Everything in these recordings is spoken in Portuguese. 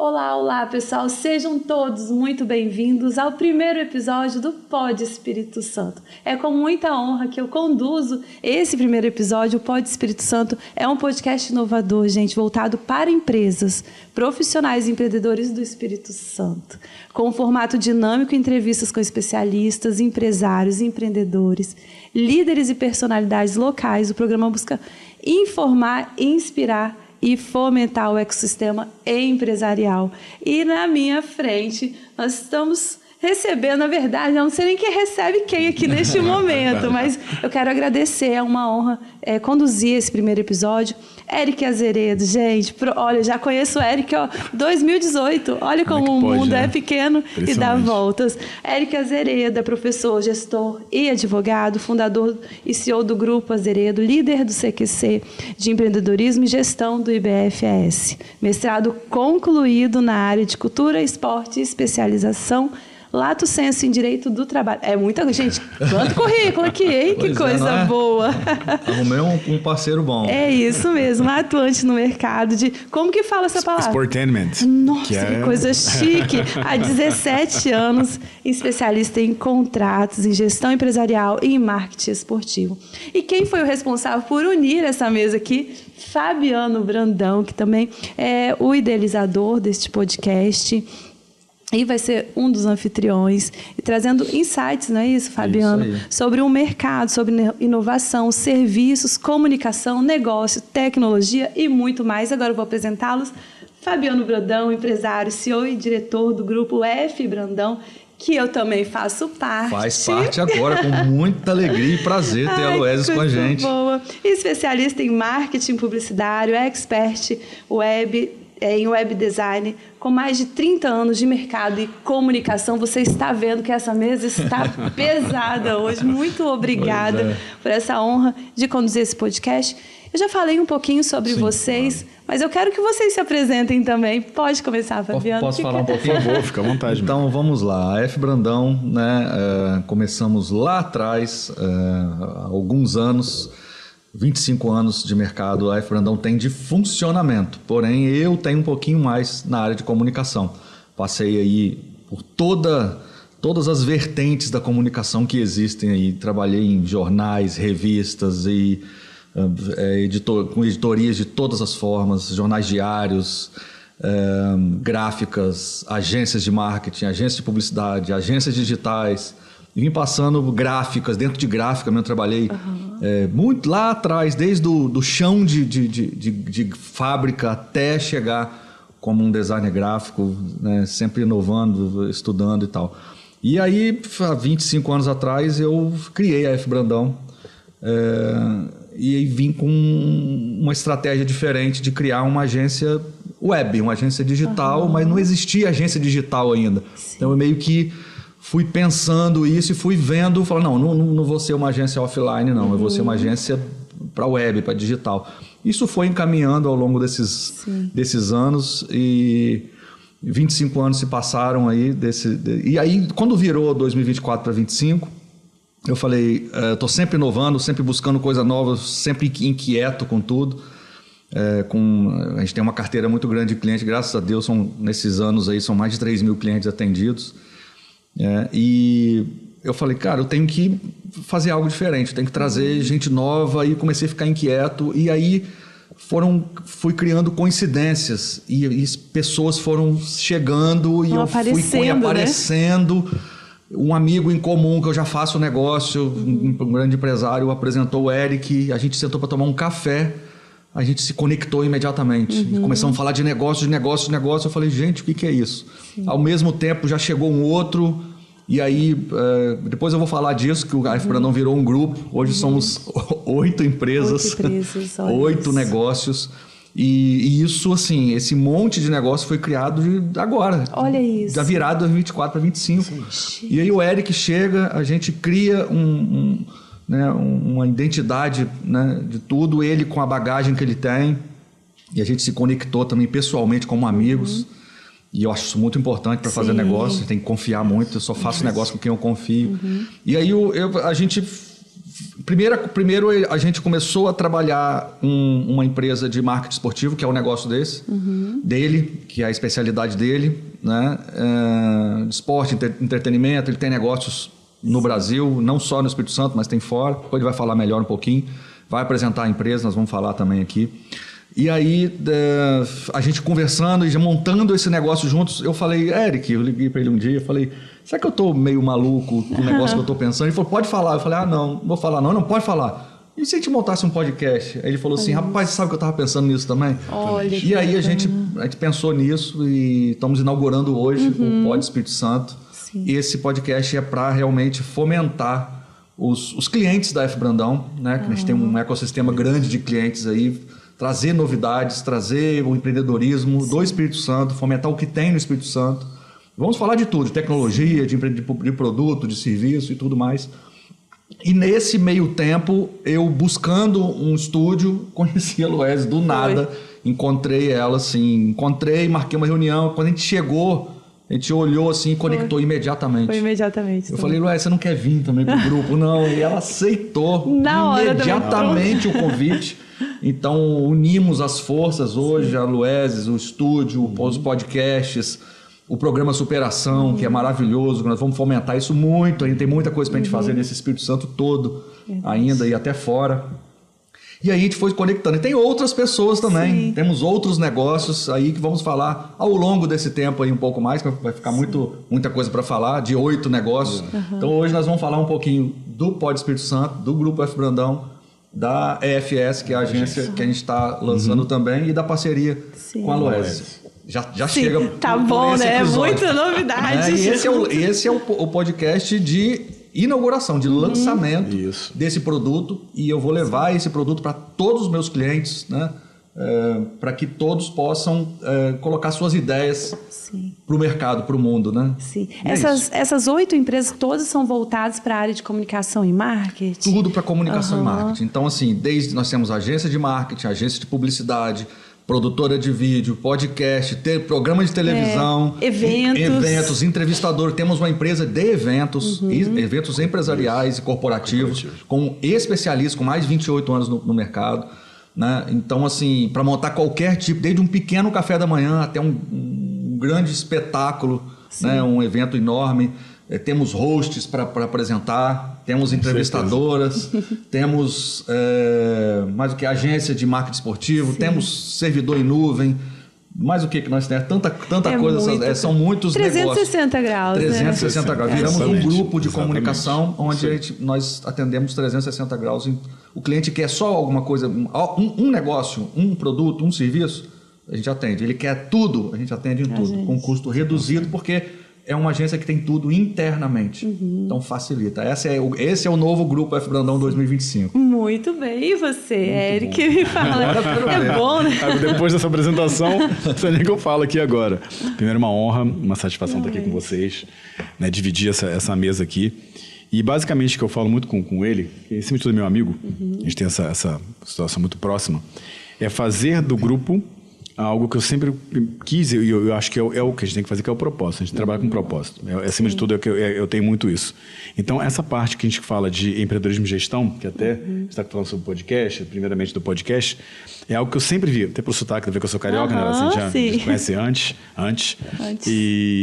Olá, olá pessoal, sejam todos muito bem-vindos ao primeiro episódio do Pod Espírito Santo. É com muita honra que eu conduzo esse primeiro episódio. O Pod Espírito Santo é um podcast inovador, gente, voltado para empresas, profissionais e empreendedores do Espírito Santo. Com um formato dinâmico, entrevistas com especialistas, empresários, empreendedores, líderes e personalidades locais, o programa busca informar, inspirar e fomentar o ecossistema empresarial. E na minha frente, nós estamos recebendo, na verdade, eu não sei nem quem recebe quem aqui neste momento, mas eu quero agradecer, é uma honra conduzir esse primeiro episódio. Eric Azeredo, gente, olha, já conheço o Eric, 2018, olha como o mundo é pequeno e dá voltas. Eric Azeredo é professor, gestor e advogado, fundador e CEO do Grupo Azeredo, líder do CQC de empreendedorismo e gestão do IBFS, mestrado concluído na área de cultura, esporte e especialização Lato Sensu em Direito do Trabalho. É muita gente. Quanto currículo aqui, hein? Que coisa boa. Arrumei um parceiro bom. É isso mesmo. Atuante no mercado de... Como que fala essa palavra? Sportainment. Nossa, que coisa chique. Há 17 anos, especialista em contratos, em gestão empresarial e em marketing esportivo. E quem foi o responsável por unir essa mesa aqui? Fabiano Brandão, que também é o idealizador deste podcast. E vai ser um dos anfitriões, e trazendo insights, não é isso, Fabiano? Isso sobre o mercado, sobre inovação, serviços, comunicação, negócio, tecnologia e muito mais. Agora eu vou apresentá-los. Fabiano Brandão, empresário, CEO e diretor do grupo F Brandão, que eu também faço parte. Faz parte agora, com muita alegria e prazer ter a Luézia com a gente. Boa. Especialista em marketing publicitário, expert em web design, com mais de 30 anos de mercado e comunicação. Você está vendo que essa mesa está pesada hoje. Muito obrigada por essa honra de conduzir esse podcast. Eu já falei um pouquinho sobre vocês, mas eu quero que vocês se apresentem também. Pode começar, Fabiano. Posso falar um pouquinho? Por favor, fica à vontade. Então, vamos lá. A F Brandão, né, começamos lá atrás, há alguns anos, 25 anos de mercado, a F Brandão tem de funcionamento, porém eu tenho um pouquinho mais na área de comunicação. Passei aí por todas as vertentes da comunicação que existem aí, trabalhei em jornais, revistas e com editorias de todas as formas, jornais diários, gráficas, agências de marketing, agências de publicidade, agências digitais. E vim passando gráficas, dentro de gráfica mesmo trabalhei muito lá atrás, desde do chão de fábrica até chegar como um designer gráfico, né, sempre inovando, estudando e tal. E aí, há 25 anos atrás, eu criei a F Brandão e vim com uma estratégia diferente de criar uma agência web, uma agência digital, mas não existia agência digital ainda. Sim. Então, eu meio que fui pensando isso e fui vendo, falando, não vou ser uma agência offline, não, eu vou ser uma agência para web, para digital. Isso foi encaminhando ao longo desses anos e 25 anos se passaram aí. E aí, quando virou 2024 para 2025, eu falei, estou sempre inovando, sempre buscando coisa nova, sempre inquieto com tudo. A gente tem uma carteira muito grande de clientes, graças a Deus, nesses anos aí, são mais de 3 mil clientes atendidos. E eu falei, cara, eu tenho que fazer algo diferente, eu tenho que trazer gente nova, e comecei a ficar inquieto, e aí fui criando coincidências, e pessoas foram chegando, e eu fui aparecendo, né? Um amigo em comum que eu já faço negócio, um grande empresário, apresentou o Eric, a gente sentou para tomar um café, a gente se conectou imediatamente. Começamos a falar de negócio. Eu falei, gente, o que é isso? Sim. Ao mesmo tempo, já chegou um outro. E aí, depois eu vou falar disso, que o F Brandão virou um grupo. Hoje somos 8 empresas, 8 negócios. E isso, assim, esse monte de negócio foi criado agora. Olha isso. Da virada 2024 para 2025. Sim. E aí o Eric chega, a gente cria uma identidade, né, de tudo, ele com a bagagem que ele tem, e a gente se conectou também pessoalmente como amigos, e eu acho isso muito importante para fazer negócio, tem que confiar muito, eu só faço negócio com quem eu confio. E aí a gente Primeiro a gente começou a trabalhar uma empresa de marketing esportivo, que é o negócio dele, que é a especialidade dele, né? De esporte, entretenimento. Ele tem negócios no Brasil, não só no Espírito Santo, mas tem fora. Depois ele vai falar melhor um pouquinho. Vai apresentar a empresa, nós vamos falar também aqui. E aí, a gente conversando e já montando esse negócio juntos, eu falei, Eric, eu liguei para ele um dia, eu falei, será que eu estou meio maluco com o negócio que eu estou pensando? Ele falou, pode falar. Eu falei, não vou falar não, pode falar. E se a gente montasse um podcast? Aí ele falou assim, rapaz, sabe que eu estava pensando nisso também? Olha, e aí a gente pensou nisso e estamos inaugurando hoje o Pod Espírito Santo. Sim. E esse podcast é para realmente fomentar os clientes da F Brandão, né? Que a gente tem um ecossistema grande de clientes aí, trazer novidades, trazer o empreendedorismo do Espírito Santo, fomentar o que tem no Espírito Santo. Vamos falar de tudo, de tecnologia, de produto, de serviço e tudo mais. E nesse meio tempo, eu buscando um estúdio, conheci a Luésia do nada, encontrei ela assim, marquei uma reunião. Quando a gente chegou, a gente olhou assim e conectou imediatamente. Foi imediatamente. Eu falei, Luésia, você não quer vir também pro grupo? Não. E ela aceitou imediatamente o convite. Então, unimos as forças hoje, a Luésia, o estúdio, os podcasts, o programa Superação, que é maravilhoso, nós vamos fomentar isso muito, ainda tem muita coisa para a gente fazer nesse Espírito Santo todo, ainda e até fora. E aí a gente foi conectando. E tem outras pessoas também, temos outros negócios aí que vamos falar ao longo desse tempo aí um pouco mais, que vai ficar muita coisa para falar, de 8 negócios. Então hoje nós vamos falar um pouquinho do Pod Espírito Santo, do Grupo F Brandão, da EFS, que é a agência que a gente está lançando também, e da parceria com a Luésia. Já chega. Tá bom, né? Muita novidade. E esse é o podcast de inauguração, de lançamento desse produto, e eu vou levar esse produto para todos os meus clientes, né? Para que todos possam colocar suas ideias para o mercado, para o mundo, né? Sim. Essas 8 empresas todas são voltadas para a área de comunicação e marketing? Tudo para comunicação e marketing. Então, assim, nós temos agência de marketing, agência de publicidade, produtora de vídeo, podcast, programa de televisão, eventos, entrevistador. Temos uma empresa de eventos, eventos empresariais e corporativos, com especialistas com mais de 28 anos no mercado. Né? Então, assim, para montar qualquer tipo, desde um pequeno café da manhã até um grande espetáculo, né? Um evento enorme. Temos hosts para apresentar, temos entrevistadoras, temos mais o que? Agência de marketing esportivo, temos servidor em nuvem. Mais o que nós temos? Tanta coisa, são muitos 360 negócios. graus. 360 graus. Viramos um grupo de comunicação onde nós atendemos 360 graus. O cliente quer só alguma coisa, um negócio, um produto, um serviço, a gente atende. Ele quer tudo, a gente atende em tudo, com custo reduzido, porque é uma agência que tem tudo internamente. Então facilita. Esse é o novo Grupo F Brandão 2025. Muito bem. E você, Eric? Me fala. É bom, né? Depois dessa apresentação, não sei nem o que eu falo aqui agora. Primeiro, uma honra, uma satisfação estar aqui com vocês, né, dividir essa mesa aqui. E basicamente o que eu falo muito com ele, que esse é meu amigo, a gente tem essa situação muito próxima, é fazer do grupo algo que eu sempre quis, e eu acho que é o que a gente tem que fazer, que é o propósito. A gente trabalha com propósito. Acima de tudo, eu tenho muito isso. Então, essa parte que a gente fala de empreendedorismo e gestão, que até a gente está falando sobre o podcast, primeiramente do podcast, é algo que eu sempre vi, até pelo sotaque, deve ver que eu sou carioca, né? Assim, já conhece antes.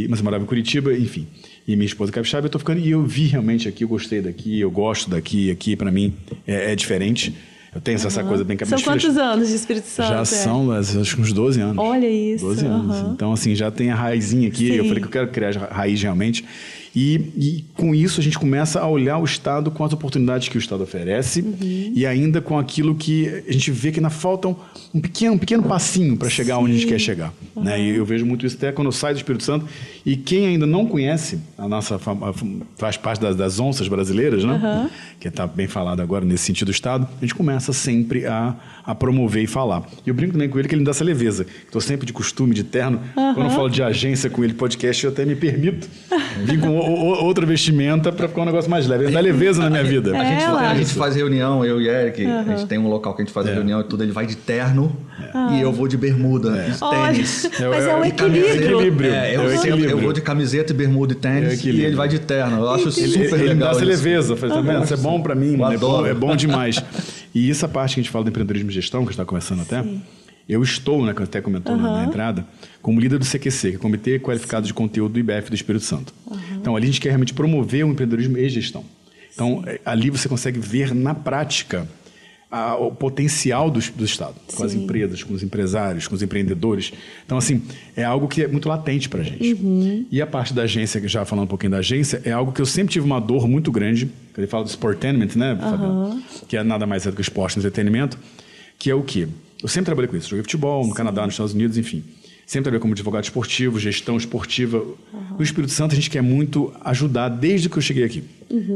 Mas eu morava em Curitiba, enfim. E minha esposa capixaba, e eu vi realmente aqui, eu gostei daqui, eu gosto daqui, aqui para mim é diferente. Eu tenho essa coisa bem cabisca. São quantos anos de Espírito Santo? Já são, acho que uns 12 anos. Olha isso. 12 anos. Então, assim, já tem a raizinha aqui. Eu falei que eu quero criar a raiz realmente. E com isso a gente começa a olhar o Estado com as oportunidades que o Estado oferece e ainda com aquilo que a gente vê que ainda falta um pequeno passinho para chegar onde a gente quer chegar. Né? E eu vejo muito isso até quando eu saio do Espírito Santo. E quem ainda não conhece, faz parte das onças brasileiras, né? Que está bem falado agora nesse sentido do Estado, a gente começa sempre a promover e falar. E eu brinco também com ele que ele me dá essa leveza. Estou sempre de costume, de terno. Quando eu falo de agência com ele, podcast, eu até me permito vir com outra vestimenta para ficar um negócio mais leve. Dá leveza na minha vida. A gente faz reunião, eu e Eric, a gente tem um local que a gente faz reunião e tudo, ele vai de terno e eu vou de bermuda e tênis. Mas é um equilíbrio. Eu vou de camiseta e bermuda e tênis e ele vai de terno. Eu acho super legal. Ele dá essa leveza. Tá vendo? Isso é bom para mim, adoro. É bom demais. E essa parte que a gente fala do empreendedorismo e gestão, que a gente está conversando até, eu estou, né, que até comentou na entrada, como líder do CQC, que é o Comitê Qualificado de Conteúdo do IBF do Espírito Santo. Então, ali a gente quer realmente promover o empreendedorismo e gestão. Então, ali você consegue ver na prática o potencial do Estado, com as empresas, com os empresários, com os empreendedores. Então, assim, é algo que é muito latente para a gente. E a parte da agência, que já falando um pouquinho da agência, é algo que eu sempre tive uma dor muito grande. Ele fala do sportainment, né, Fabiano? Que é nada mais do que esporte e entretenimento, que é o quê? Eu sempre trabalhei com isso. Joguei futebol no Canadá, nos Estados Unidos, enfim. Sempre trabalhei como advogado esportivo, gestão esportiva. No Espírito Santo, a gente quer muito ajudar desde que eu cheguei aqui.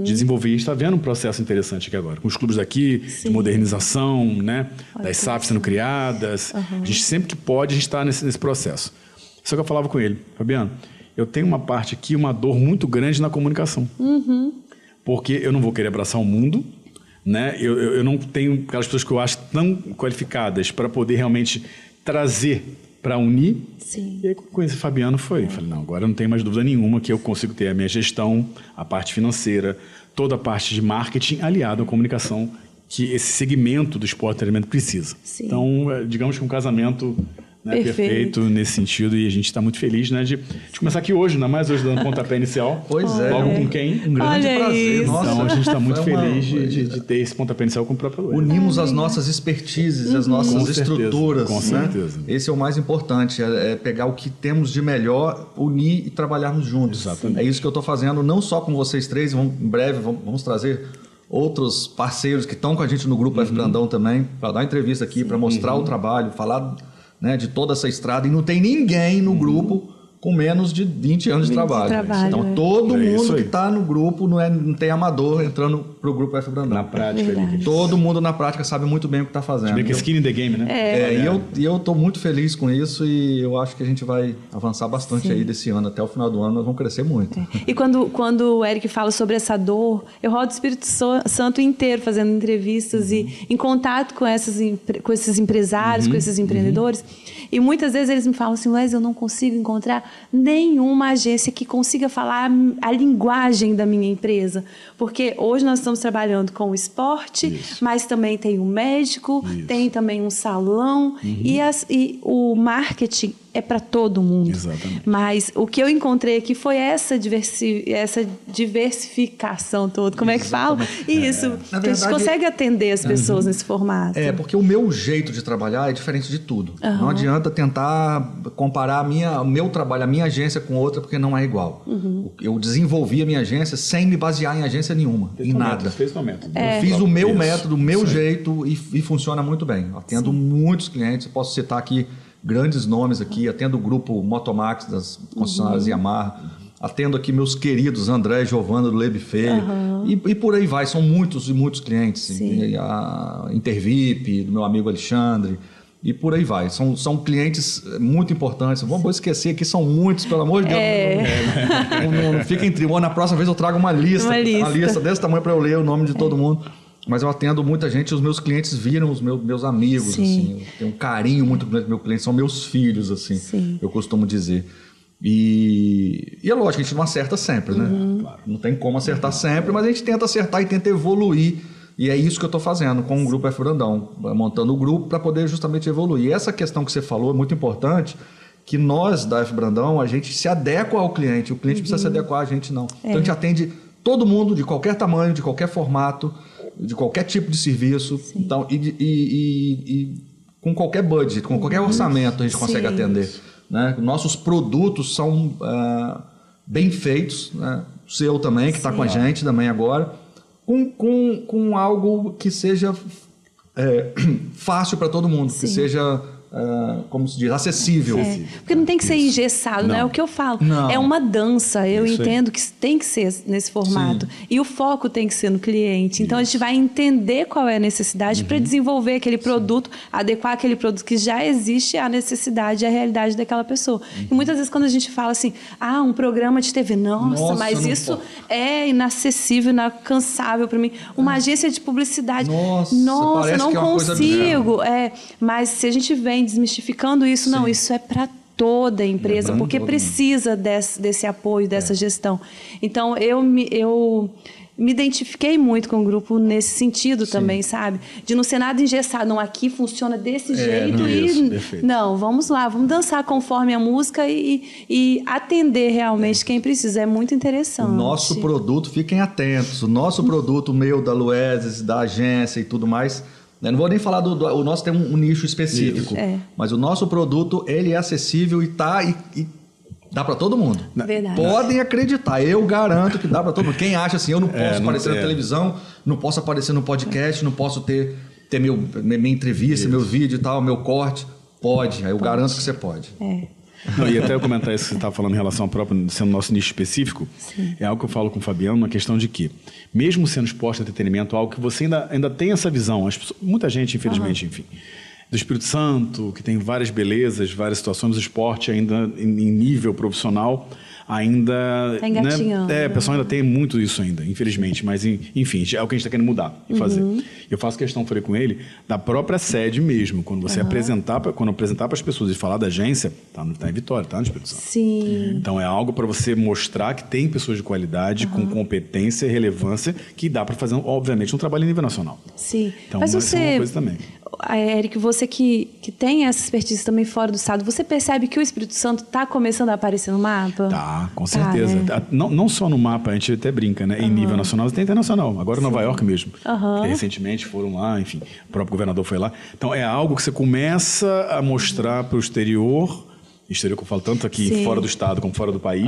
Desenvolver. A gente está vendo um processo interessante aqui agora. Com os clubes daqui, de modernização, né? Das SAFs sendo criadas. A gente sempre que pode, a gente está nesse processo. Só que eu falava com ele, Fabiano, eu tenho uma parte aqui, uma dor muito grande na comunicação. Porque eu não vou querer abraçar o mundo, né? Eu não tenho aquelas pessoas que eu acho tão qualificadas para poder realmente trazer, para unir. E aí, com esse Fabiano foi. Falei, não, agora não tenho mais dúvida nenhuma que eu consigo ter a minha gestão, a parte financeira, toda a parte de marketing aliada à comunicação que esse segmento do esporte e treinamento precisa. Então, digamos que um casamento, né, perfeito nesse sentido, e a gente está muito feliz, né, de começar aqui hoje, ainda mais hoje dando pontapé inicial. Logo com quem? Um grande prazer. Nossa, então a gente está muito feliz de ter esse pontapé inicial com o próprio Luiz. Unimos as nossas expertises, as nossas estruturas. Com certeza. Esse é o mais importante, é pegar o que temos de melhor, unir e trabalharmos juntos. Exatamente. É isso que eu estou fazendo, não só com vocês três, em breve vamos trazer outros parceiros que estão com a gente no Grupo F Brandão também, para dar entrevista aqui, para mostrar o trabalho, falar, né, de toda essa estrada, e não tem ninguém no grupo com menos de 20 anos de trabalho. Então, todo mundo que está no grupo não tem amador entrando para o Grupo F Brandão. Na prática. Todo mundo na prática sabe muito bem o que está fazendo. Bem que skin in the game, né? E eu estou muito feliz com isso e eu acho que a gente vai avançar bastante aí desse ano. Até o final do ano nós vamos crescer muito. E quando o Eric fala sobre essa dor, eu rodo o Espírito Santo inteiro fazendo entrevistas e em contato com esses empresários, com esses empreendedores. E muitas vezes eles me falam assim, Wes, eu não consigo encontrar nenhuma agência que consiga falar a linguagem da minha empresa. Porque hoje nós estamos trabalhando com o esporte, mas também tem o médico, tem também um salão e o marketing é para todo mundo. Exatamente. Mas o que eu encontrei aqui foi essa diversificação toda. Como é que fala? Isso. Na verdade, que a gente consegue atender as pessoas nesse formato. Porque o meu jeito de trabalhar é diferente de tudo. Não adianta tentar comparar o meu trabalho, a minha agência com outra, porque não é igual. Eu desenvolvi a minha agência sem me basear em agência nenhuma, em nada. Fez o método. Eu fiz o meu método, o meu jeito e funciona muito bem. Atendo muitos clientes, eu posso citar aqui grandes nomes aqui, atendo o grupo Motomax das concessionárias Yamaha, atendo aqui meus queridos André e Giovana do Lebi Feio, e por aí vai, são muitos e muitos clientes, a Intervip, do meu amigo Alexandre, e por aí vai, são clientes muito importantes. Vou esquecer aqui, são muitos, pelo amor de Deus. Não fica entre na próxima vez eu trago uma lista desse tamanho para eu ler o nome de todo mundo. Mas eu atendo muita gente, os meus clientes viram os meus amigos, assim. Eu tenho um carinho muito grande dos meus clientes, são meus filhos, assim, eu costumo dizer. E é lógico, a gente não acerta sempre, né? Claro, não tem como acertar sempre, mas a gente tenta acertar e tenta evoluir. E é isso que eu estou fazendo com o Grupo F Brandão, montando o grupo para poder justamente evoluir. E essa questão que você falou é muito importante, que nós da F Brandão, a gente se adequa ao cliente, o cliente precisa se adequar a gente não. Então a gente atende todo mundo, de qualquer tamanho, de qualquer formato, de qualquer tipo de serviço, então, e com qualquer budget, com qualquer orçamento a gente consegue atender. Né? Nossos produtos são bem feitos, né? O seu também, que está com a gente também agora, com algo que seja fácil para todo mundo, que seja como se diz, acessível. Porque não tem que ser engessado, não é o que eu falo. Não. É uma dança, eu Isso aí. entendo que tem que ser nesse formato. Sim. E o foco tem que ser no cliente. Então, a gente vai entender qual é a necessidade para desenvolver aquele produto, adequar aquele produto que já existe à necessidade e à realidade daquela pessoa. E muitas vezes, quando a gente fala assim, um programa de TV, nossa mas não isso posso. é inacessível, inalcançável para mim. Uma agência de publicidade, Nossa, parece não que é uma coisa consigo. Mas se a gente vem desmistificando isso, não, isso é para toda a empresa, porque precisa desse apoio, dessa gestão. Então, eu me identifiquei muito com o grupo nesse sentido também, sabe? De não ser nada engessado. Não, aqui funciona desse jeito perfeito. Não, vamos lá, vamos dançar conforme a música e atender realmente quem precisa. É muito interessante. O nosso produto, fiquem atentos, o nosso produto, meu, da Lueses, da agência e tudo mais, né? Não vou nem falar o nosso tem um nicho específico, mas o nosso produto, ele é acessível e dá para todo mundo. Verdade. Podem acreditar, eu garanto que dá para todo mundo. Quem acha assim, eu não posso aparecer na televisão, não posso aparecer no podcast, não posso ter minha entrevista, meu vídeo e tal, meu corte. Pode, eu garanto que você pode. Não, e até eu comentar isso que você estava falando em relação ao próprio, sendo nosso nicho específico, é algo que eu falo com o Fabiano, uma questão de que, mesmo sendo esporte e entretenimento, algo que você ainda tem essa visão, muita gente, infelizmente, enfim, do Espírito Santo, que tem várias belezas, várias situações, o esporte ainda em nível profissional, ainda... Tá engatinhando. O pessoal ainda tem muito isso ainda, infelizmente, mas enfim, é o que a gente está querendo mudar e fazer. Eu faço questão, falei com ele, da própria sede mesmo, quando você apresentar para as pessoas e falar da agência, tá em Vitória, tá no Espírito Santo. Sim. Então é algo para você mostrar que tem pessoas de qualidade, com competência e relevância, que dá para fazer, obviamente, um trabalho em nível nacional. Sim. Então, mas essa é uma coisa também. Eric, você que tem essa expertise também fora do estado, você percebe que o Espírito Santo está começando a aparecer no mapa? Tá, com certeza. Né? Não só no mapa, a gente até brinca, né? Em nível nacional, tem internacional. Agora Nova York mesmo. Que recentemente foram lá, enfim, o próprio governador foi lá. Então é algo que você começa a mostrar para o exterior que eu falo tanto aqui fora do estado como fora do país,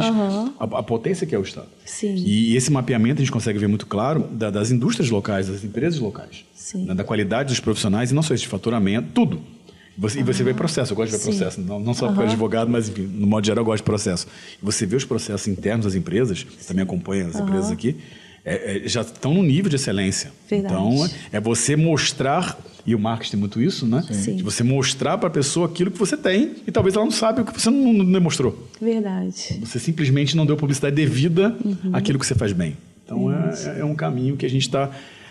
a potência que é o estado. Sim. E esse mapeamento a gente consegue ver muito claro das indústrias locais, das empresas locais, né? Da qualidade dos profissionais e não só esse de faturamento, tudo. E você vê processo, eu gosto de ver processo, não só porque eu advogado, mas enfim, no modo geral eu gosto de processo. E você vê os processos internos das empresas, também acompanha as empresas aqui, já estão num nível de excelência. Verdade. Então, é você mostrar, e o marketing tem muito isso, né? Sim. De você mostrar para a pessoa aquilo que você tem e talvez ela não saiba o que você não demonstrou. Verdade. Você simplesmente não deu publicidade devida àquilo que você faz bem. Então, é um caminho que a gente está...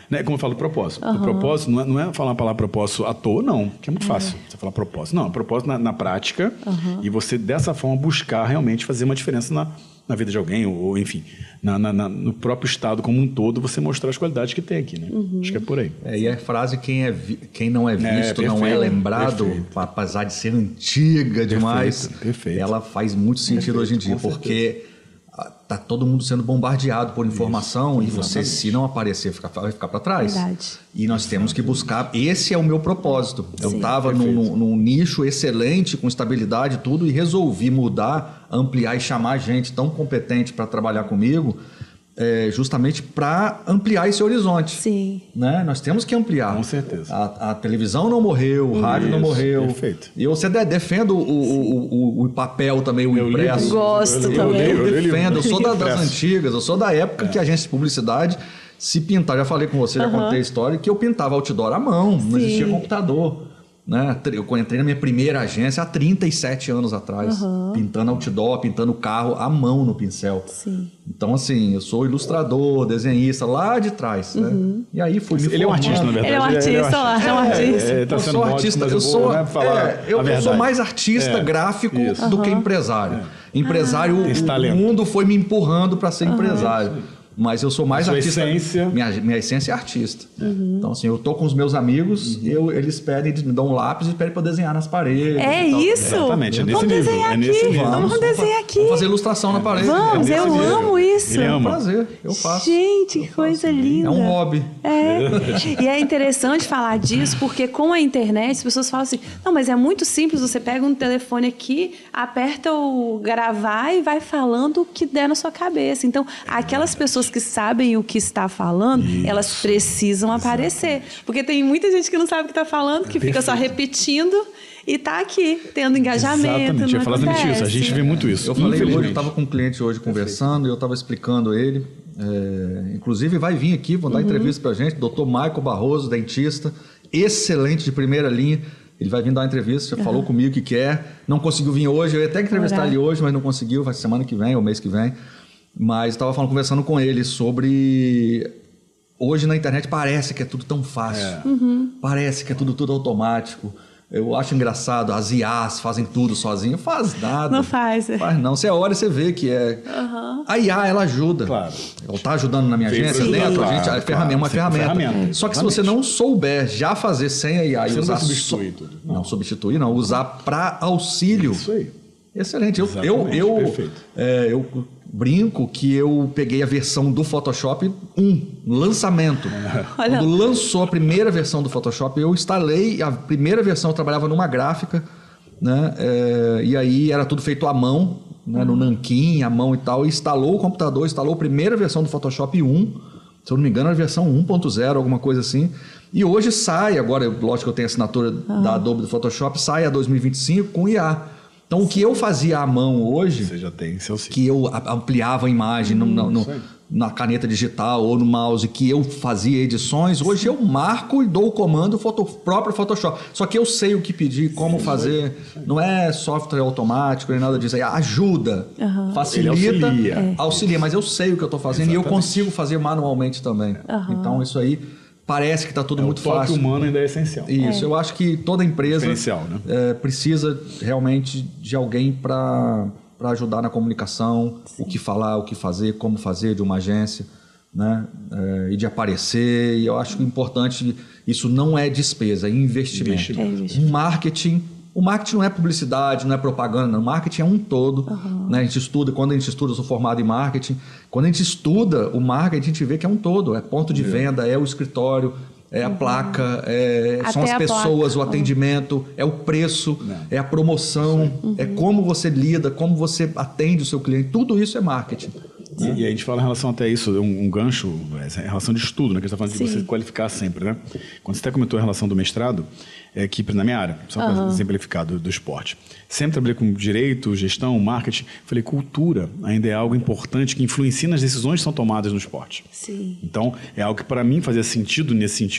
Né? Como eu falo, propósito. O propósito não é falar a palavra propósito à toa, não. Que é muito fácil você falar propósito. Não, propósito na prática e você, dessa forma, buscar realmente fazer uma diferença na vida de alguém ou enfim, no próprio estado como um todo, você mostrar as qualidades que tem aqui, né? Acho que é por aí. E a frase, quem não é visto, não é lembrado, apesar de ser antiga demais, perfeito. Ela faz muito sentido hoje em dia, porque tá todo mundo sendo bombardeado por informação e você, se não aparecer, vai ficar para trás. Verdade. E nós temos que buscar, esse é o meu propósito. Eu estava num nicho excelente, com estabilidade e tudo, e resolvi mudar, ampliar e chamar gente tão competente para trabalhar comigo, justamente para ampliar esse horizonte. Sim. Né? Nós temos que ampliar. Com certeza. A televisão não morreu, o rádio não morreu. Perfeito. E você defende o papel também, o impresso. Gosto também. Eu defendo, eu sou das Impresso. antigas, eu sou da época que a agência de publicidade se pintar. Já falei com você, já contei a história, que eu pintava outdoor à mão, não existia computador. Né? Eu entrei na minha primeira agência há 37 anos atrás, pintando outdoor, pintando carro à mão no pincel. Sim. Então, assim, eu sou ilustrador, desenhista, lá de trás. Né? E aí fui me formando. Ele é um artista, na verdade. Ele é um artista lá, é um artista. Tá Eu sendo sou módico, artista, mas eu vou, sou, né, falar eu sou mais artista gráfico do que empresário. Empresário, o mundo foi me empurrando para ser empresário. Mas eu sou mais artista. Essência. Minha essência é artista. Então, assim, eu tô com os meus amigos, eles pedem, me dão um lápis e pedem para desenhar nas paredes. É e tal. isso? Exatamente, é nesse Vamos nível. desenhar É nesse aqui. nível. Vamos desenhar aqui. Vamos fazer ilustração na parede. Vamos, É eu nesse nível. amo isso. Ele É um ama. prazer, eu faço. Gente, que coisa linda. É um hobby. E é interessante falar disso, porque com a internet as pessoas falam assim, não, mas é muito simples, você pega um telefone aqui, aperta o gravar e vai falando o que der na sua cabeça. Então, aquelas pessoas que sabem o que está falando, elas precisam aparecer. Porque tem muita gente que não sabe o que está falando, que fica só repetindo e está aqui, tendo engajamento. Exatamente, eu ia falar exatamente isso. A gente vê muito isso. Eu falei hoje, eu estava com um cliente hoje conversando e eu estava explicando ele. Inclusive vai vir aqui, vão dar entrevista para a gente, Dr. Michael Barroso, dentista, excelente, de primeira linha. Ele vai vir dar uma entrevista, já falou comigo que quer, não conseguiu vir hoje, eu ia até entrevistar ele hoje, mas não conseguiu, vai ser semana que vem ou mês que vem. Mas estava conversando com ele sobre... Hoje na internet parece que é tudo tão fácil, parece que é tudo automático. Eu acho engraçado, as IAs fazem tudo sozinho. Faz nada. Não faz. Faz não. Você olha e você vê que é... A IA, ela ajuda. Claro. Ela está ajudando na minha agência, dentro, a gente, é uma ferramenta. Só que se você não souber já fazer sem a IA e usar... Não substituir tudo. Não substituir, não. Usar para auxílio. Isso aí. Excelente. Eu brinco que eu peguei a versão do Photoshop 1, lançamento. Quando lançou a primeira versão do Photoshop, eu instalei a primeira versão, eu trabalhava numa gráfica, né? E aí era tudo feito à mão, né? No nanquim, à mão e tal. E instalou o computador, instalou a primeira versão do Photoshop 1, se eu não me engano era a versão 1.0, alguma coisa assim. E hoje sai, agora, lógico que eu tenho a assinatura da Adobe do Photoshop, sai a 2025 com IA. Então, o que eu fazia à mão hoje, você já tem seu que eu ampliava a imagem na caneta digital ou no mouse, que eu fazia edições, hoje eu marco e dou o comando próprio Photoshop. Só que eu sei o que pedir, como fazer. Não é software automático nem nada disso. Aí ajuda, facilita, auxilia. Mas eu sei o que eu estou fazendo e eu consigo fazer manualmente também. Então, isso aí... Parece que está tudo muito fácil. O toque humano ainda é essencial. Isso, eu acho que toda empresa precisa realmente de alguém para ajudar na comunicação, o que falar, o que fazer, como fazer de uma agência, né? E de aparecer. E eu acho que importante, isso não é despesa, é investimento. O marketing não é publicidade, não é propaganda, não. O marketing é um todo. Né? A gente estuda, quando a gente estuda, eu sou formado em marketing. Quando a gente estuda o marketing, a gente vê que é um todo. É ponto de venda, é o escritório, é a placa, são as pessoas, o atendimento, é o preço, é a promoção, é como você lida, como você atende o seu cliente. Tudo isso é marketing. E a gente fala em relação até isso, um gancho, em relação de estudo, né? Que a gente está falando de você qualificar sempre, né? Quando você até comentou em relação do mestrado, que na minha área, só para exemplificar do esporte. Sempre trabalhei com direito, gestão, marketing. Falei, cultura ainda é algo importante que influencia nas decisões que são tomadas no esporte. Sim. Então, é algo que para mim fazia sentido nesse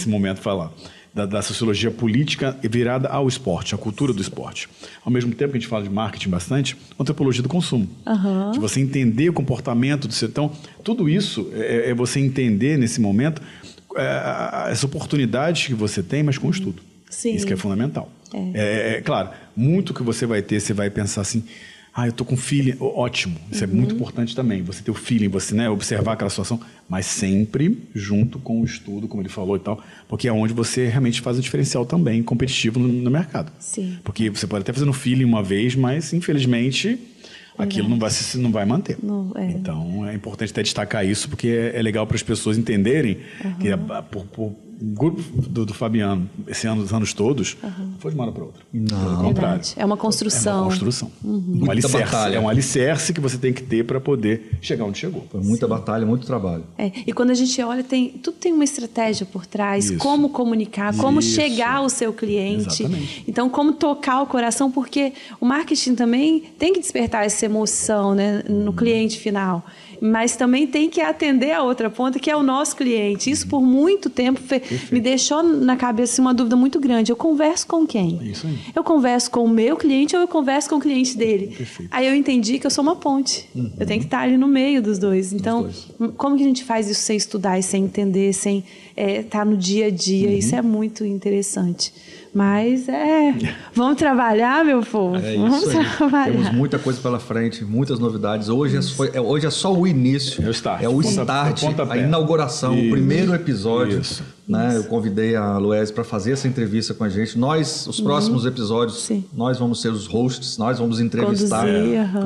momento falar. Da sociologia política virada ao esporte, à cultura do esporte. Ao mesmo tempo que a gente fala de marketing bastante, antropologia do consumo. De você entender o comportamento do seu... Então, tudo isso é você entender nesse momento essa oportunidade que você tem, mas com o estudo. Sim. Isso que é fundamental. Claro, muito que você vai ter, você vai pensar assim... eu estou com feeling, ótimo, isso é muito importante também, você ter o feeling, você observar aquela situação, mas sempre junto com o estudo, como ele falou e tal, porque é onde você realmente faz um diferencial também competitivo no mercado. Sim. Porque você pode até fazer no feeling uma vez, mas infelizmente aquilo não vai manter. Então é importante até destacar isso, porque é legal para as pessoas entenderem que o grupo do Fabiano, os anos todos, não foi de uma hora para outra. Não. Pelo contrário. É uma construção. É uma construção. Um alicerce. Batalha. É um alicerce que você tem que ter para poder chegar onde chegou. Foi muita batalha, muito trabalho. E quando a gente olha, tudo tem uma estratégia por trás. Como comunicar, como chegar ao seu cliente. Exatamente. Então, como tocar o coração, porque o marketing também tem que despertar essa emoção, né, no cliente final. Mas também tem que atender a outra ponta, que é o nosso cliente. Isso por muito tempo me deixou na cabeça uma dúvida muito grande. Eu converso com quem? Isso aí. Eu converso com o meu cliente ou eu converso com o cliente dele? Perfeito. Aí eu entendi que eu sou uma ponte. Eu tenho que estar ali no meio dos dois. Então, como que a gente faz isso sem estudar e sem entender, sem estar no dia a dia? Isso é muito interessante. Mas vamos trabalhar, meu povo. Vamos trabalhar. Temos muita coisa pela frente, muitas novidades. Hoje é só o início. É o start, a inauguração, o primeiro episódio. Né? Eu convidei a Luésia para fazer essa entrevista com a gente. Os próximos episódios, nós vamos ser os hosts, nós vamos entrevistar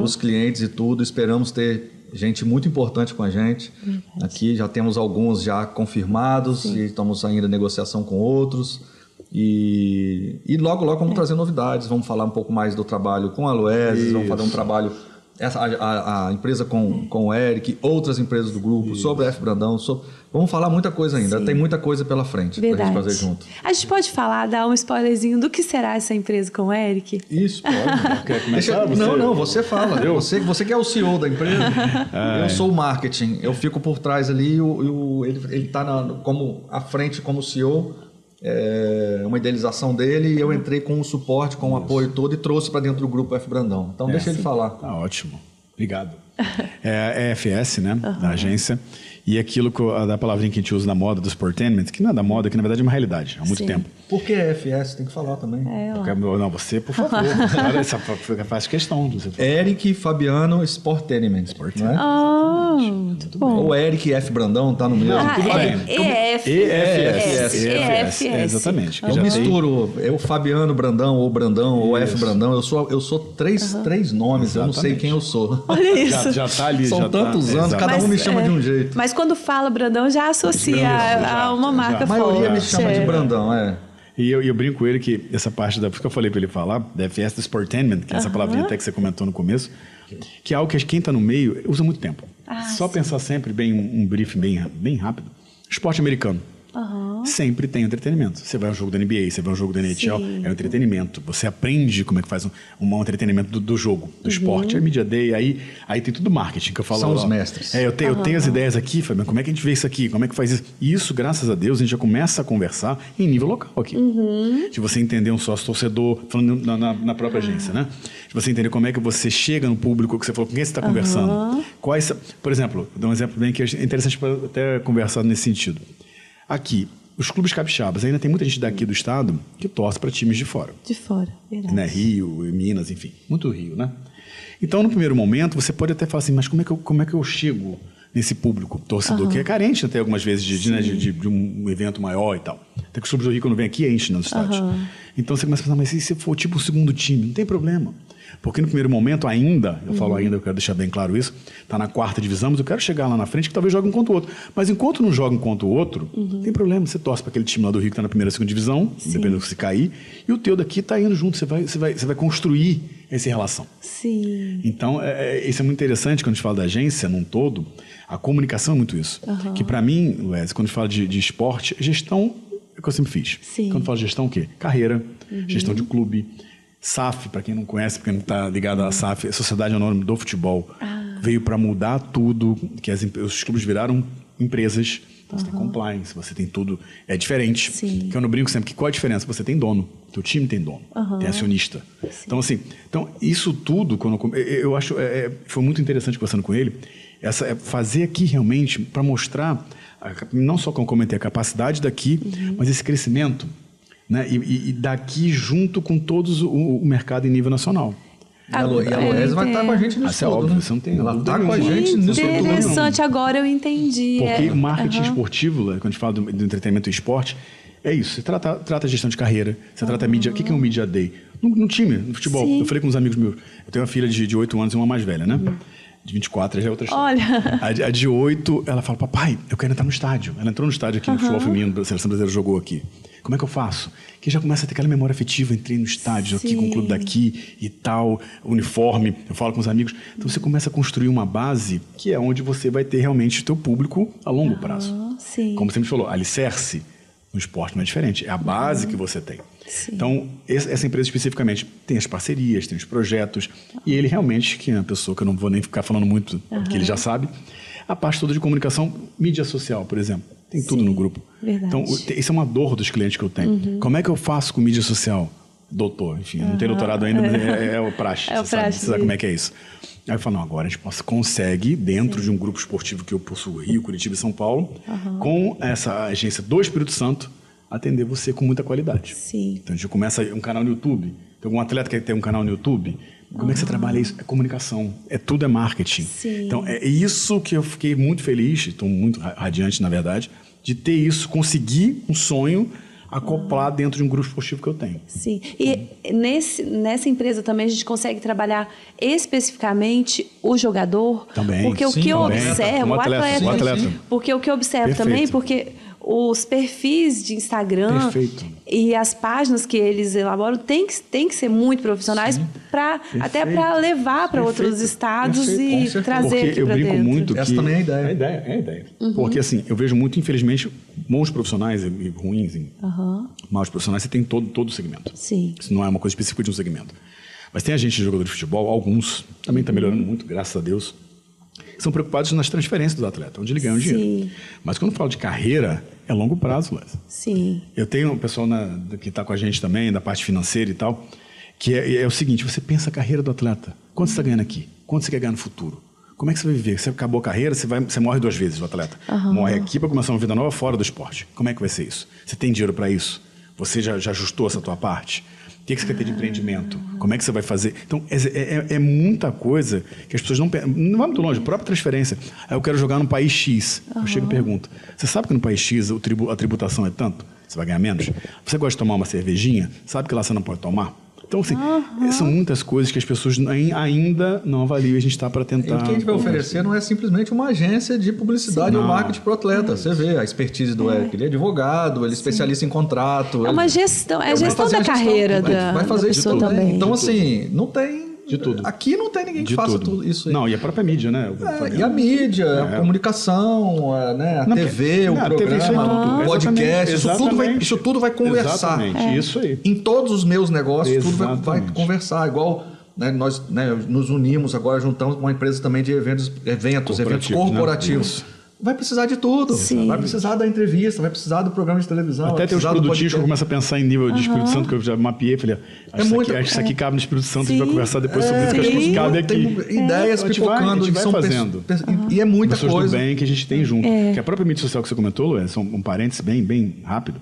os clientes e tudo. Esperamos ter gente muito importante com a gente. Aqui já temos alguns já confirmados e estamos ainda em negociação com outros. E logo vamos trazer novidades, vamos falar um pouco mais do trabalho com a Luésia, vamos fazer um trabalho a empresa com o Eric, outras empresas do grupo, sobre a F. Brandão, vamos falar muita coisa ainda. Sim. Tem muita coisa pela frente pra gente fazer junto. A gente pode dar um spoilerzinho do que será essa empresa com o Eric? Isso, pode. Quer começar? Não, você fala. Você que é o CEO da empresa, eu sou o marketing. Eu fico por trás ali, ele está como à frente como CEO, uma idealização dele, e eu entrei com o suporte, com o apoio todo e trouxe para dentro do grupo F. Brandão. Então deixa ele falar. Tá ótimo. Obrigado. É a FS, né? Da agência. E aquilo da palavrinha que a gente usa na moda, do sportainment, que não é da moda, que na verdade é uma realidade, há muito tempo. Por que FS? Tem que falar também. Não, você, por favor. Olha, faz questão. Eric Fabiano Sportainment. Não é? Muito bom. Ou Eric F. Brandão, tá no meio. EFS. Exatamente. Eu misturo. Eu, Fabiano Brandão, ou Brandão, ou F. Brandão. Eu sou três nomes. Exatamente. Eu não sei quem eu sou. Olha isso. Já tá ali. São tantos anos, cada um me chama de um jeito. Mas quando fala Brandão, já associa a uma marca forte. A maioria me chama de Brandão, E eu brinco com ele que essa parte por isso que eu falei para ele falar, da FS do Sportainment, que é essa palavrinha até que você comentou no começo, que é algo que quem está no meio usa muito tempo. Só pensar sempre um briefing bem rápido. Esporte americano. Sempre tem entretenimento. Você vai ao jogo da NBA, você vai ao jogo da NHL, é um entretenimento. Você aprende como é que faz um entretenimento do jogo, do esporte. É Media Day, aí tem tudo marketing que eu falo. São os mestres. Eu tenho as ideias aqui, Fabiano, como é que a gente vê isso aqui? Como é que faz isso? E isso, graças a Deus, a gente já começa a conversar em nível local aqui. De você entender um sócio-torcedor, falando na própria agência, né? De você entender como é que você chega no público, que você falou, com quem você está conversando. Por exemplo, vou dar um exemplo bem que é interessante para até conversar nesse sentido. Aqui, os clubes capixabas, ainda tem muita gente daqui do estado que torce para times de fora. De fora, verdade. Né? Rio, Minas, enfim. Muito Rio, né? Então, no primeiro momento, você pode até falar assim, mas como é que eu chego nesse público torcedor que é carente até algumas vezes de um evento maior e tal. Até que os clubes do Rio, quando vem aqui, enchem nos estádios. Então, você começa a pensar, mas e se for tipo o segundo time? Não tem problema. Porque no primeiro momento eu falo ainda, eu quero deixar bem claro isso, está na 4ª divisão, mas eu quero chegar lá na frente que talvez jogue um contra o outro. Mas enquanto não joga um contra o outro, não tem problema, você torce para aquele time lá do Rio que está na 1ª e 2ª divisão, dependendo do que se cair, e o teu daqui está indo junto, você vai construir essa relação. Sim. Então, isso é muito interessante quando a gente fala da agência num todo, a comunicação é muito isso. Que para mim, Wes, quando a gente fala de esporte, gestão é o que eu sempre fiz. Sim. Quando eu falo de gestão, o quê? Carreira, gestão de clube. SAF, para quem não conhece, porque não está ligado à SAF, a Sociedade Anônima do Futebol, veio para mudar tudo, que os clubes viraram empresas, você tem compliance, você tem tudo, é diferente. Sim. Que eu não brinco sempre, que qual a diferença? Você tem dono, teu time tem dono, tem acionista. Sim. Então, isso tudo, eu acho, foi muito interessante conversando com ele, fazer aqui realmente para mostrar, não só como comentei, a capacidade daqui, mas esse crescimento, né? E daqui junto com todos o mercado em nível nacional. E a Loese vai estar com a gente nisso tudo, óbvio, né? você não tem. Ela está com a gente nisso tudo. Interessante, agora eu entendi. Porque o marketing esportivo, quando a gente fala do entretenimento e esporte, é isso. Você trata a gestão de carreira, você trata a mídia. O que é um Media Day? No time, no futebol. Sim. Eu falei com uns amigos meus. Eu tenho uma filha de 8 anos e uma mais velha, né? De 24, já é outra história. Olha. A de 8, ela fala, papai, eu quero entrar no estádio. Ela entrou no estádio aqui, no futebol feminino, a seleção brasileira jogou aqui. Como é que eu faço? Que já começa a ter aquela memória afetiva, entrei no estádio aqui com o clube daqui e tal, uniforme, eu falo com os amigos. Então você começa a construir uma base que é onde você vai ter realmente o teu público a longo prazo. Sim. Como você me falou, alicerce no esporte não é diferente, é a base que você tem. Sim. Então, essa empresa especificamente tem as parcerias, tem os projetos, e ele realmente, que é uma pessoa que eu não vou nem ficar falando muito, que ele já sabe, a parte toda de comunicação, mídia social, por exemplo. Tem tudo no grupo. Verdade. Então, isso é uma dor dos clientes que eu tenho. Como é que eu faço com mídia social? Doutor, enfim, não tenho doutorado ainda, mas é o praxe. Você sabe como é que é isso. Aí eu falo, não, agora a gente consegue, dentro de um grupo esportivo que eu possuo, Rio, Curitiba e São Paulo, com essa agência do Espírito Santo, atender você com muita qualidade. Sim. Então a gente começa um canal no YouTube. Tem algum atleta que quer ter um canal no YouTube? Como é que você trabalha isso? É comunicação. Tudo é marketing. Sim. Então, é isso que eu fiquei muito feliz, estou muito radiante, na verdade, de ter isso, conseguir um sonho acoplar dentro de um grupo esportivo que eu tenho. Sim. E nessa empresa também a gente consegue trabalhar especificamente o jogador. Também. Porque o que eu observo, o atleta. Porque o que eu observo também, porque os perfis de Instagram Perfeito. e as páginas que eles elaboram tem que ser muito profissionais até para levar para outros estados e trazer porque aqui eu para brinco dentro. muito que... Essa também é a ideia. É a ideia. Porque assim, eu vejo muito, infelizmente, bons profissionais e ruins, maus profissionais, você tem todo o segmento. Sim. Isso não é uma coisa específica de um segmento. Mas tem a gente de jogador de futebol, alguns, também está melhorando muito, graças a Deus, são preocupados nas transferências do atleta, onde ele ganha o dinheiro. Mas quando eu falo de carreira, é longo prazo, Lésia. Sim. Eu tenho um pessoal que está com a gente também, da parte financeira e tal, que é o seguinte, você pensa a carreira do atleta. Quanto você está ganhando aqui? Quanto você quer ganhar no futuro? Como é que você vai viver? Você acabou a carreira, você morre 2 vezes, o atleta. Morre aqui para começar uma vida nova fora do esporte. Como é que vai ser isso? Você tem dinheiro para isso? Você já ajustou essa tua parte? O que você quer ter de empreendimento? Como é que você vai fazer? Então, é muita coisa que as pessoas não pensam. Não vai muito longe, a própria transferência. Aí eu quero jogar no país X. Eu chego e pergunto, você sabe que no país X a tributação é tanto? Você vai ganhar menos? Você gosta de tomar uma cervejinha? Sabe que lá você não pode tomar? Então, assim, são muitas coisas que as pessoas ainda não avaliam. A gente está para tentar... E o que a gente vai oferecer não é simplesmente uma agência de publicidade ou marketing para o atleta. Você vê a expertise do Eric. Ele é advogado, ele é especialista em contrato. É uma gestão, é a gestão da carreira da pessoa também. Então, assim, não tem... De tudo. Aqui não tem ninguém que faça tudo isso aí. Não, e a própria mídia, né? E a mídia, a comunicação, a TV, o programa, o podcast, isso tudo vai conversar. Exatamente, isso aí. Em todos os meus negócios, tudo vai conversar. Igual nós nos unimos agora, juntamos uma empresa também de eventos corporativos. Né? Vai precisar de tudo. Sim. Vai precisar da entrevista, vai precisar do programa de televisão. Até tem os produtinhos que eu começo a pensar em nível de Espírito Santo, que eu já mapeei. Falei, acho que isso aqui cabe no Espírito Santo, a gente vai conversar depois sobre isso, que acho que cabe aqui. Tem ideias pipocando. A gente vai fazendo. E é muita pessoas coisa. do bem que a gente tem junto. Que a própria mídia social que você comentou, Luiz, são um parênteses bem rápido.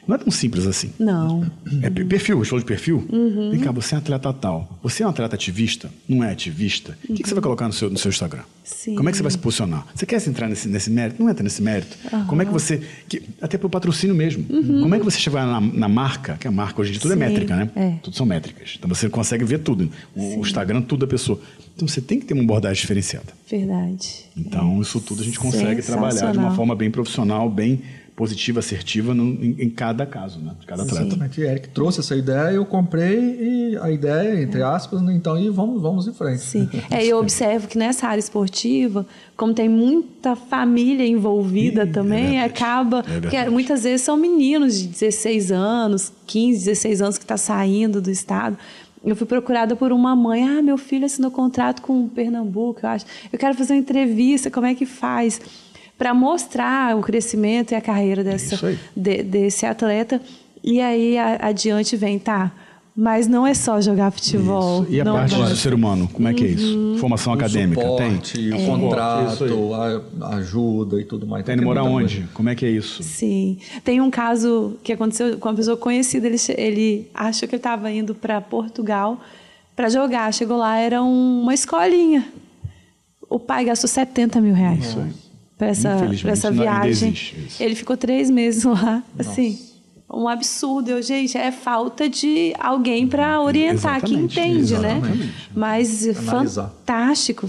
Não é tão simples assim. Não. É perfil, a gente falou de perfil. Vem cá, você é um atleta tal. Você é um atleta ativista? Não é ativista? O que você vai colocar no seu Instagram? Sim. Como é que você vai se posicionar? Você quer entrar nesse mérito? Não entra nesse mérito. Como é que você... até para o patrocínio mesmo. Como é que você chega na marca? Que a marca hoje de tudo é métrica, né? Tudo são métricas. Então você consegue ver tudo. O Instagram, tudo da pessoa. Então você tem que ter uma abordagem diferenciada. Verdade. Então isso tudo a gente consegue trabalhar de uma forma bem profissional, bem positiva, assertiva em cada caso, né? De cada atleta. Exatamente. Eric trouxe essa ideia, eu comprei e a ideia, entre aspas, então, e vamos em frente. Sim. Eu observo que nessa área esportiva, como tem muita família envolvida também, acaba... Porque muitas vezes são meninos de 16 anos, 15, 16 anos que estão saindo do estado. Eu fui procurada por uma mãe. Meu filho assinou contrato com o Pernambuco, eu acho. Eu quero fazer uma entrevista, como é que faz? Para mostrar o crescimento e a carreira desse atleta. E aí, adiante vem, mas não é só jogar futebol. Isso. E a parte do ser humano, como é que é isso? Formação acadêmica, suporte, tem? O contrato, a ajuda e tudo mais. Tem que morar onde? Como é que é isso? Sim. Tem um caso que aconteceu com uma pessoa conhecida. Ele achou que ele estava indo para Portugal para jogar. Chegou lá, era uma escolinha. O pai gastou R$70 mil. Isso aí. Para essa viagem. Ele ficou 3 meses lá. Assim, um absurdo. Gente, é falta de alguém para orientar, que entende, né? Mas fantástica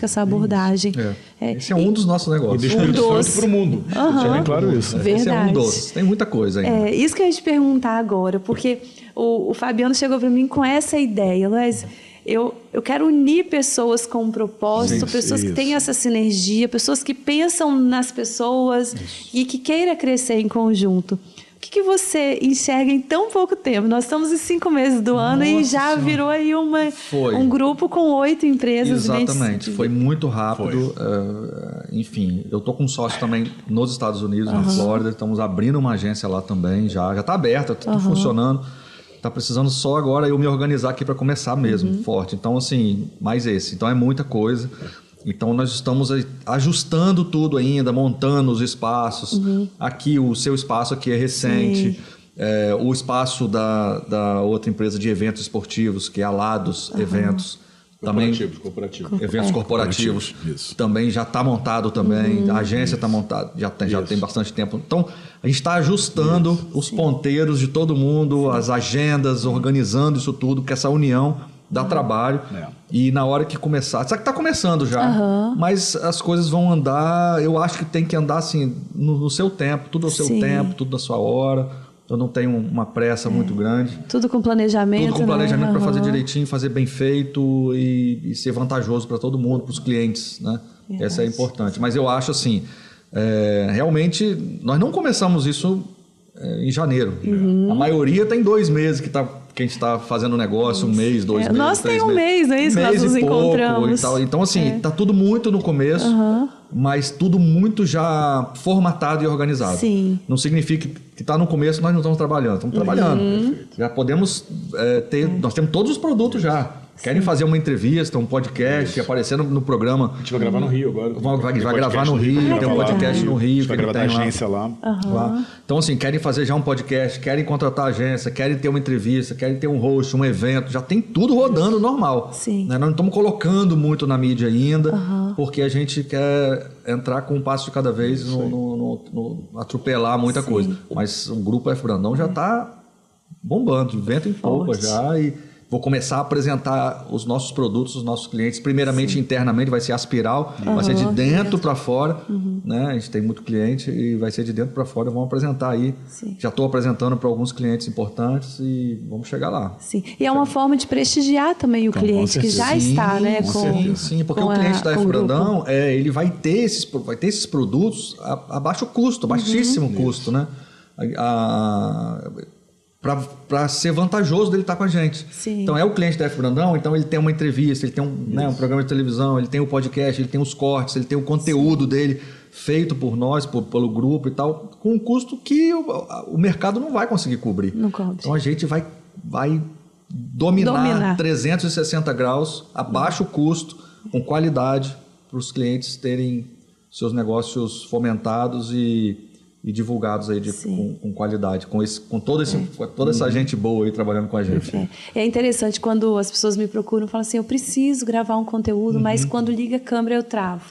essa abordagem. Esse é um dos nossos negócios. E do Espírito Santo para o mundo. É bem claro isso. Verdade. Esse é um dos. Tem muita coisa ainda. Isso que eu ia te perguntar agora, porque o Fabiano chegou para mim com essa ideia, Luiz. Eu quero unir pessoas com um propósito, pessoas que têm essa sinergia, pessoas que pensam nas pessoas e que queiram crescer em conjunto. O que você enxerga em tão pouco tempo? Nós estamos em 5 meses do ano e já virou aí um grupo com 8 empresas. Exatamente, foi muito rápido. Enfim, eu estou com um sócio também nos Estados Unidos, na Flórida. Estamos abrindo uma agência lá também, já está aberta, está tudo funcionando. Está precisando só agora eu me organizar aqui para começar mesmo, forte. Então, assim, mais esse. Então, é muita coisa. Então, nós estamos ajustando tudo ainda, montando os espaços. Aqui, o seu espaço aqui é recente. O espaço da outra empresa de eventos esportivos, que é a Lados Eventos. Corporativos. Eventos corporativos. Também já está montado também. A agência está montada, já tem bastante tempo. Então, a gente está ajustando os ponteiros de todo mundo, as agendas, organizando isso tudo, que essa união dá trabalho. E na hora que começar... Sabe que tá começando já, mas as coisas vão andar... Eu acho que tem que andar assim, no seu tempo, tudo ao seu tempo, tudo na sua hora. Eu não tenho uma pressa muito grande. Tudo com planejamento, tudo com planejamento, né? para fazer direitinho, fazer bem feito e ser vantajoso para todo mundo, para os clientes, né? Essa é importante. Mas eu acho assim, realmente, nós não começamos isso em janeiro. A maioria tem 2 meses que a gente está fazendo negócio, 1 mês, 2 meses. Nós 3 tem um mês, não é isso? Que nós nos encontramos. E tal. Então, assim, tá tudo muito no começo, mas tudo muito já formatado e organizado. Sim. Não significa que está no começo nós não estamos trabalhando. Estamos trabalhando. Já podemos ter... Nós temos todos os produtos já. Querem fazer uma entrevista, um podcast, aparecendo no programa. A gente vai gravar no Rio agora. Vai gravar no Rio, tem um podcast no Rio. A gente vai gravar da agência lá. Então, assim, querem fazer já um podcast, querem contratar a agência, querem ter uma entrevista, querem ter um host, um evento. Já tem tudo rodando normal. Sim. Né? Nós não estamos colocando muito na mídia ainda, porque a gente quer entrar com um passo de cada vez, no atropelar muita coisa. Mas o Grupo F. Brandão já está bombando, de vento em popa já. E vou começar a apresentar os nossos produtos, os nossos clientes. Primeiramente, internamente, vai ser Aspiral. Vai ser de dentro para fora. Né? A gente tem muito cliente e vai ser de dentro para fora. Vamos apresentar aí. Já estou apresentando para alguns clientes importantes e vamos chegar lá. Sim. E é uma forma de prestigiar também o cliente que já está, né? Sim, porque o cliente da F. Brandão, ele vai ter esses produtos a baixo custo, baixíssimo custo, né? Para ser vantajoso dele estar com a gente. Sim. Então, é o cliente da F. Brandão, então ele tem uma entrevista, ele tem um programa de televisão, ele tem o podcast, ele tem os cortes, ele tem o conteúdo dele feito por nós, pelo grupo e tal, com um custo que o mercado não vai conseguir cobrir. Não cobre. Então, a gente vai dominar 360 graus, a baixo custo, com qualidade, para os clientes terem seus negócios fomentados e divulgados aí com qualidade, com toda essa gente boa aí trabalhando com a gente. É interessante quando as pessoas me procuram e falam assim, eu preciso gravar um conteúdo, mas quando liga a câmera eu travo.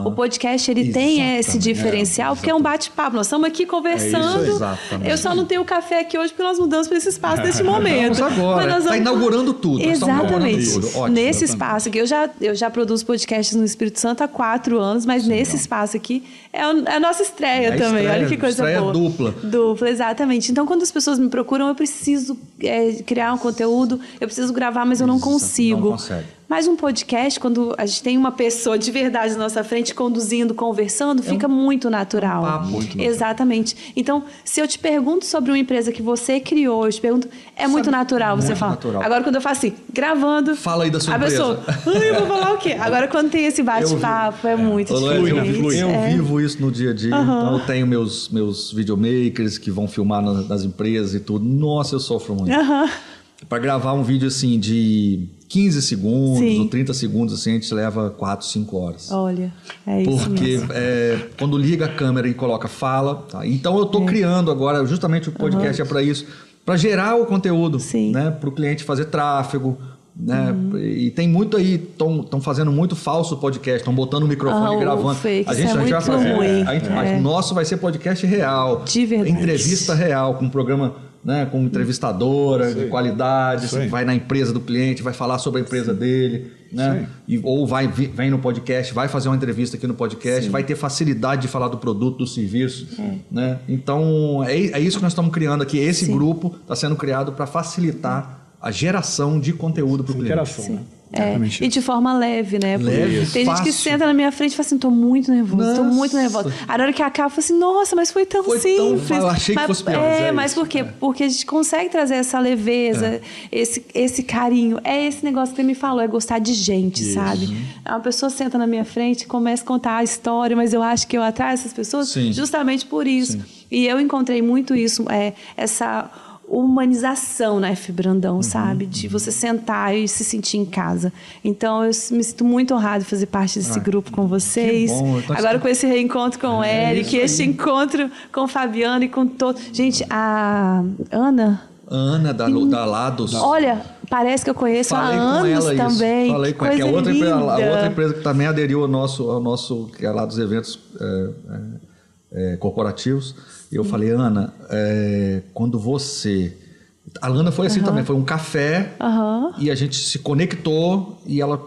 O podcast, ele tem esse diferencial, porque é um bate-papo. Nós estamos aqui conversando. Eu só não tenho café aqui hoje porque nós mudamos para esse espaço nesse momento. Vamos agora. Está inaugurando tudo. Exatamente. Ótimo. Nesse espaço aqui, eu já produzo podcasts no Espírito Santo há 4 anos, mas nesse espaço aqui é a nossa estreia também. Olha que coisa boa. Dupla. Dupla, exatamente. Então, quando as pessoas me procuram, eu preciso criar um conteúdo, eu preciso gravar, mas eu não consigo. Não consegue. Mas um podcast, quando a gente tem uma pessoa de verdade na nossa frente, conduzindo, conversando, fica muito natural. Um papo. Muito natural. Exatamente. Então, se eu te pergunto sobre uma empresa que você criou, eu te pergunto, muito natural você falar. Agora, quando eu faço assim, gravando... Fala aí da sua empresa. A pessoa, eu vou falar o quê? Agora, quando tem esse bate-papo, é muito diferente. Eu vivo isso no dia a dia. Então, eu tenho meus videomakers que vão filmar nas empresas e tudo. Nossa, eu sofro muito. Para gravar um vídeo assim de 15 segundos ou 30 segundos, assim, a gente leva 4, 5 horas. Olha, é isso mesmo. Porque quando liga a câmera e coloca fala, tá? Então eu estou criando agora, justamente o podcast é para isso, para gerar o conteúdo, né? Para o cliente fazer tráfego, né? E tem muito aí, estão fazendo muito falso podcast, estão botando o microfone e gravando. Fake, a gente vai fazer. O nosso vai ser podcast real, de verdade. Entrevista real, com um programa, né, com entrevistadora de qualidade, vai na empresa do cliente, vai falar sobre a empresa dele, né? Ou vem no podcast, vai fazer uma entrevista aqui no podcast, vai ter facilidade de falar do produto, do serviço, né? Então é isso que nós estamos criando aqui. Esse grupo está sendo criado para facilitar a geração de conteúdo para o cliente. Né? E de forma leve, né? Leve, tem gente que senta na minha frente e fala assim, tô muito nervoso, tô muito nervosa. A hora que acaba, eu falo assim, nossa, mas foi tão simples. Eu achei que fosse pior. Mas por quê? Porque a gente consegue trazer essa leveza, esse carinho. É esse negócio que você me falou, é gostar de gente, sabe? Uma pessoa senta na minha frente e começa a contar a história, mas eu acho que eu atraio essas pessoas justamente por isso. E eu encontrei muito isso, essa humanização na F. Brandão, sabe? De você sentar e se sentir em casa. Então, eu me sinto muito honrada de fazer parte desse grupo com vocês. Agora, com esse reencontro com o Eric, esse encontro com o Fabiano e com todos. Gente, a Ana da Lados. Olha, parece que eu conheço há anos também. Falei com ela. Que a outra empresa que também aderiu ao nosso que é lá dos eventos corporativos. E eu falei, Ana, quando você A Lana foi assim também, foi um café e a gente se conectou e ela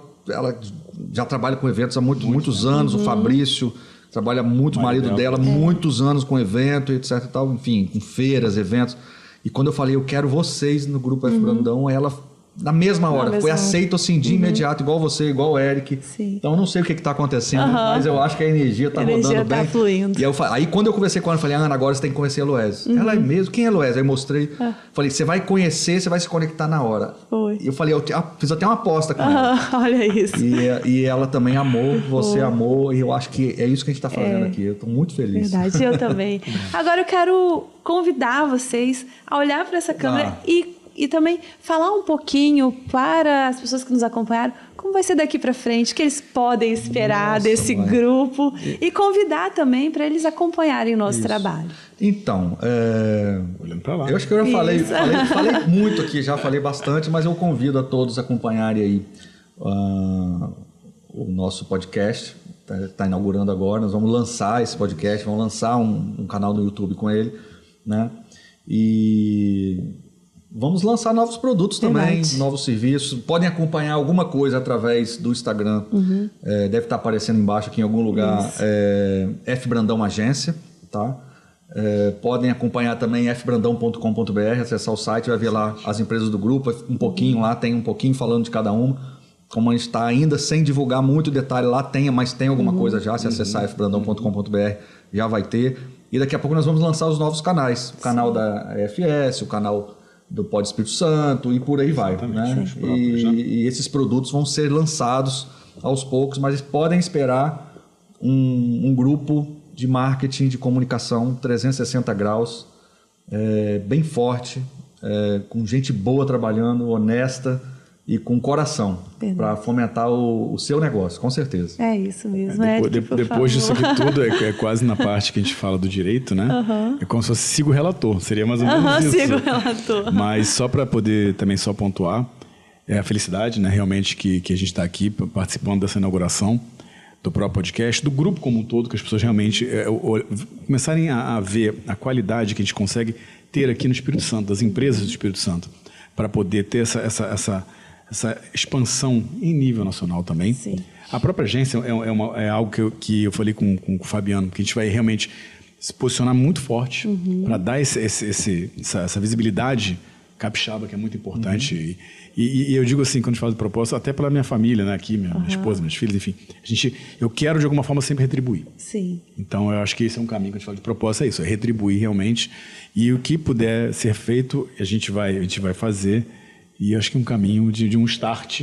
já trabalha com eventos há muitos anos, o Fabrício trabalha muito, o marido dela, muitos anos com evento, etc e tal, enfim, com feiras, eventos. E quando eu falei, eu quero vocês no Grupo F Brandão, ela, na mesma hora, foi aceito assim de imediato, igual você, igual o Eric. Sim. Então eu não sei o que está acontecendo, mas eu acho que a energia está rodando bem. Fluindo. E aí quando eu conversei com ela, eu falei, Ana, agora você tem que conhecer a Loese. Ela é mesmo? Quem é a Loese? Aí eu mostrei, falei, você vai conhecer, você vai se conectar na hora. Foi. E eu falei, eu fiz até uma aposta com ela. Olha isso. E ela também amou, você amou, e eu acho que é isso que a gente está fazendo aqui. Eu estou muito feliz. Verdade, eu também. Agora eu quero convidar vocês a olhar para essa câmera e também falar um pouquinho para as pessoas que nos acompanharam como vai ser daqui para frente, o que eles podem esperar desse grupo e convidar também para eles acompanharem o nosso trabalho. Então, olhando para lá. Eu acho que eu já falei muito aqui, já falei bastante, mas eu convido a todos a acompanharem aí o nosso podcast. Está inaugurando agora, nós vamos lançar esse podcast, vamos lançar um canal no YouTube com ele, né? E vamos lançar novos produtos também, novos serviços. Podem acompanhar alguma coisa através do Instagram. Deve estar aparecendo embaixo aqui em algum lugar. F Brandão Agência, tá? Podem acompanhar também fbrandão.com.br, acessar o site, vai ver lá as empresas do grupo, um pouquinho lá, tem um pouquinho falando de cada uma. Como a gente está ainda sem divulgar muito detalhe lá, mas tem alguma coisa já, se acessar fbrandão.com.br já vai ter. E daqui a pouco nós vamos lançar os novos canais. O canal da FS, o canal do Pod Espírito Santo e por aí vai. Né? E esses produtos vão ser lançados aos poucos, mas podem esperar um grupo de marketing, de comunicação 360 graus, bem forte, com gente boa trabalhando, honesta e com coração, para fomentar o seu negócio, com certeza. É isso mesmo. Depois disso aqui tudo, é quase na parte que a gente fala do direito, né? É como se fosse siga o relator, seria mais ou menos isso. Siga o relator. Mas só para poder também só pontuar, é a felicidade, né? Realmente que a gente está aqui participando dessa inauguração do próprio podcast, do grupo como um todo, que as pessoas realmente começarem a ver a qualidade que a gente consegue ter aqui no Espírito Santo, das empresas do Espírito Santo, para poder ter essa expansão em nível nacional também. Sim. A própria agência é algo que eu falei com o Fabiano, que a gente vai realmente se posicionar muito forte para dar essa visibilidade capixaba, que é muito importante. E eu digo assim, quando a gente fala de propósito, até pela minha família, né, aqui, minha esposa, meus filhos, enfim. Eu quero, de alguma forma, sempre retribuir. Sim. Então, eu acho que esse é um caminho que a gente fala de propósito, é isso, é retribuir realmente. E o que puder ser feito, a gente vai fazer. E acho que um caminho de um start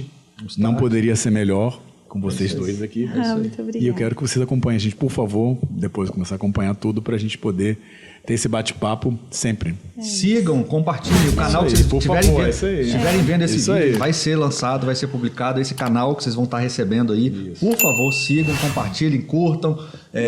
não poderia ser melhor com vocês dois aqui. Muito obrigada. E eu quero que vocês acompanhem a gente, por favor, depois de começar a acompanhar tudo, para a gente poder ter esse bate-papo sempre. Sigam, compartilhem o canal que vocês estiverem vendo esse vídeo. Vai ser lançado, vai ser publicado esse canal que vocês vão estar recebendo aí. Isso. Por favor, sigam, compartilhem, curtam,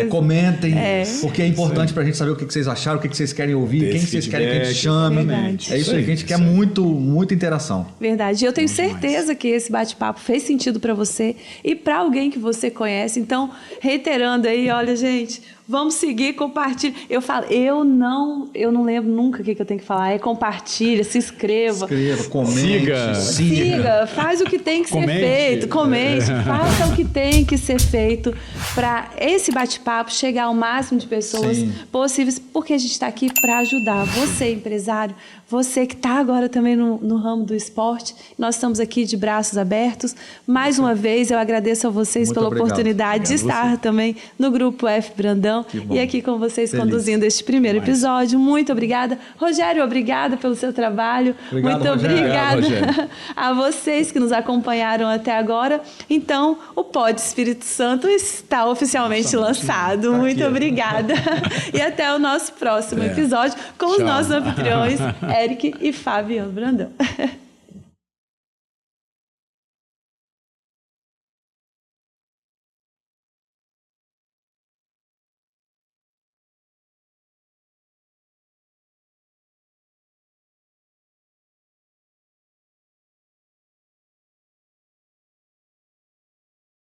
comentem, porque é importante para a gente saber o que vocês acharam, o que vocês querem ouvir, quem vocês querem que a gente chame. Verdade. É isso aí, que a gente quer muita interação. Verdade. Eu tenho certeza que esse bate-papo fez sentido para você e para alguém que você conhece. Então, reiterando aí, olha, gente, vamos seguir, compartilhe. Eu falo, eu não lembro nunca o que eu tenho que falar. É compartilha, se inscreva. Comente, siga. Faz o que tem que ser feito. Comente, faça o que tem que ser feito para esse bate-papo chegar ao máximo de pessoas possíveis, porque a gente está aqui para ajudar você, empresário, você que está agora também no ramo do esporte. Nós estamos aqui de braços abertos. Mais uma vez, eu agradeço a vocês pela oportunidade de estar também no Grupo F Brandão e aqui com vocês conduzindo este primeiro episódio. Muito obrigada. Rogério, obrigada pelo seu trabalho. Obrigado, muito obrigada Rogério. a vocês que nos acompanharam até agora. Então, o Pod Espírito Santo está oficialmente lançado. Muito obrigada. E até o nosso próximo episódio com os nossos anfitriões, Eric e Fabiano Brandão.